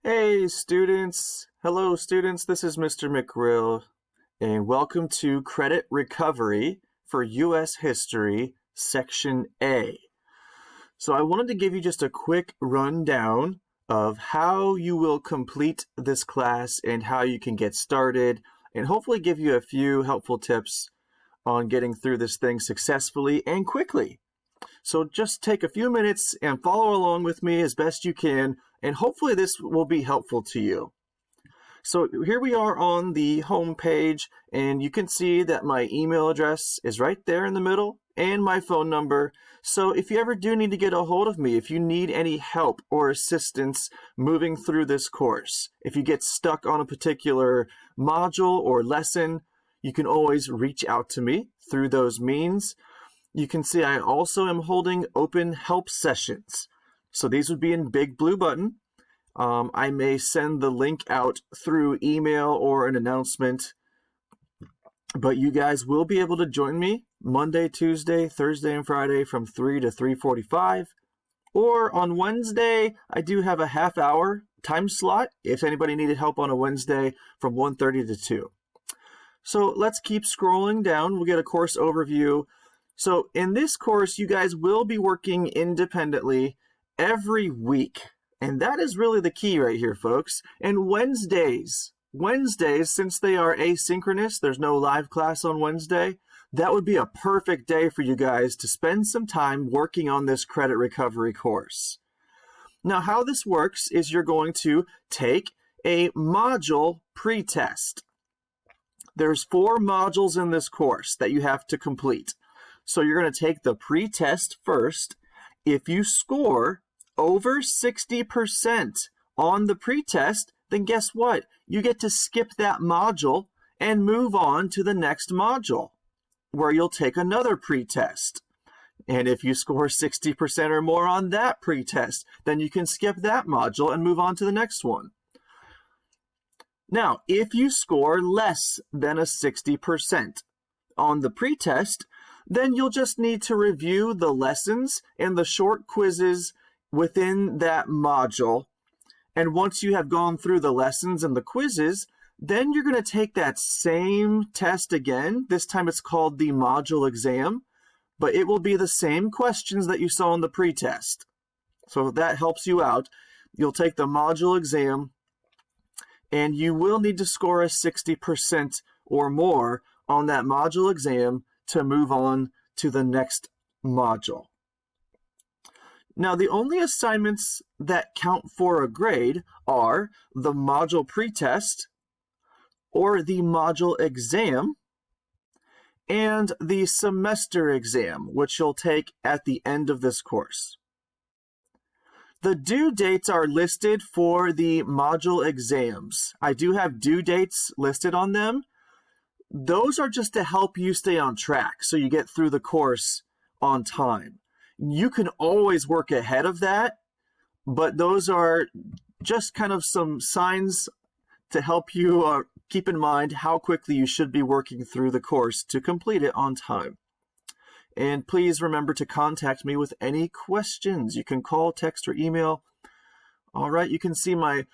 Hey students, hello students, this is Mr. McGrill and welcome to Credit Recovery for U.S. History, Section A. So I wanted to give you just a quick rundown of how you will complete this class and how you can get started, and hopefully give you a few helpful tips on getting through this thing successfully and quickly. So just take a few minutes and follow along with me as best you can, and hopefully this will be helpful to you. So here we are on the home page, and you can see that my email address is right there in the middle and my phone number. So if you ever do need to get a hold of me, if you need any help or assistance moving through this course, if you get stuck on a particular module or lesson, you can always reach out to me through those means. You can see I also am holding open help sessions. So these would be in big blue button. I may send the link out through email or an announcement, but you guys will be able to join me Monday, Tuesday, Thursday, and Friday from 3 to 3:45. Or on Wednesday, I do have a half-hour time slot if anybody needed help on a Wednesday from 1:30 to 2. So let's keep scrolling down. We'll get a course overview. So in this course, you guys will be working independently every week. And that is really the key right here, folks. And Wednesdays, since they are asynchronous, there's no live class on Wednesday, that would be a perfect day for you guys to spend some time working on this credit recovery course. Now, how this works is you're going to take a module pretest. There's 4 modules in this course that you have to complete. So you're going to take the pretest first. If you score over 60% on the pretest, then guess what? You get to skip that module and move on to the next module, where you'll take another pretest. And if you score 60% or more on that pretest, then you can skip that module and move on to the next one. Now, if you score less than a 60% on the pretest, then you'll just need to review the lessons and the short quizzes within that module. And once you have gone through the lessons and the quizzes, then you're going to take that same test again. This time it's called the module exam, but it will be the same questions that you saw in the pretest. So that helps you out. You'll take the module exam, and you will need to score a 60% or more on that module exam to move on to the next module. Now, the only assignments that count for a grade are the module pretest or the module exam and the semester exam, which you'll take at the end of this course. The due dates are listed for the module exams. I do have due dates listed on them. Those are just to help you stay on track so you get through the course on time. You can always work ahead of that, but those are just kind of some signs to help you keep in mind how quickly you should be working through the course to complete it on time. And please remember to contact me with any questions. You can call, text, or email. All right, you can see my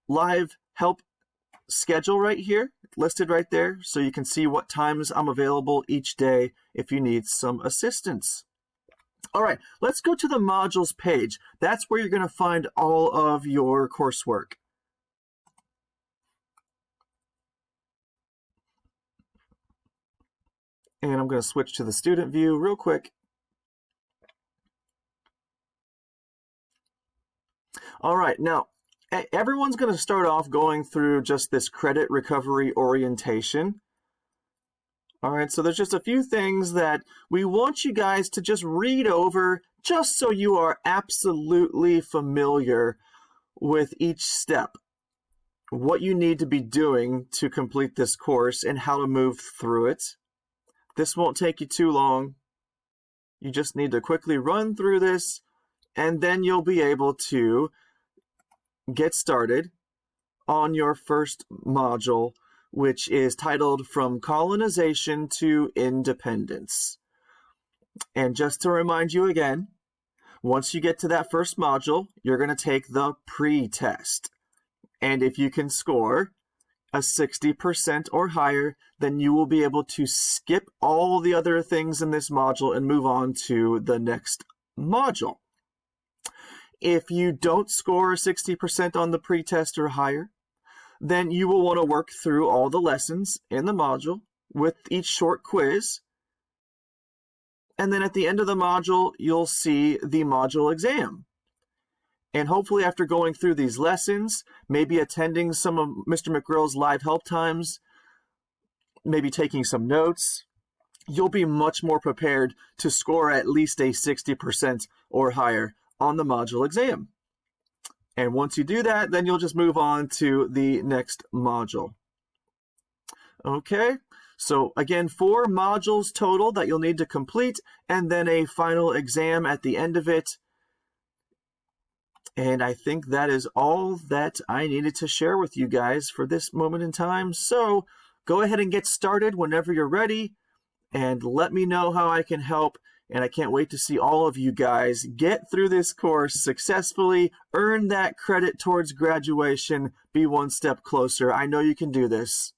live help schedule right here, listed right there, so you can see what times I'm available each day if you need some assistance. All right, let's go to the modules page. That's where you're going to find all of your coursework. And I'm going to switch to the student view real quick. All right, now everyone's going to start off going through just this credit recovery orientation. All right, so there's just a few things that we want you guys to just read over just so you are absolutely familiar with each step, what you need to be doing to complete this course and how to move through it. This won't take you too long. You just need to quickly run through this, and then you'll be able to get started on your first module, which is titled From Colonization to Independence. And just to remind you again, once you get to that first module, you're going to take the pretest. And if you can score a 60% or higher, then you will be able to skip all the other things in this module and move on to the next module. If you don't score 60% on the pretest or higher, then you will want to work through all the lessons in the module with each short quiz. And then at the end of the module, you'll see the module exam. And hopefully after going through these lessons, maybe attending some of Mr. McGrill's live help times, maybe taking some notes, you'll be much more prepared to score at least a 60% or higher on the module exam. And once you do that, then you'll just move on to the next module. Okay, so again, 4 modules total that you'll need to complete, and then a final exam at the end of it. And I think that is all that I needed to share with you guys for this moment in time. So go ahead and get started whenever you're ready, and let me know how I can help. And I can't wait to see all of you guys get through this course successfully, earn that credit towards graduation, be one step closer. I know you can do this.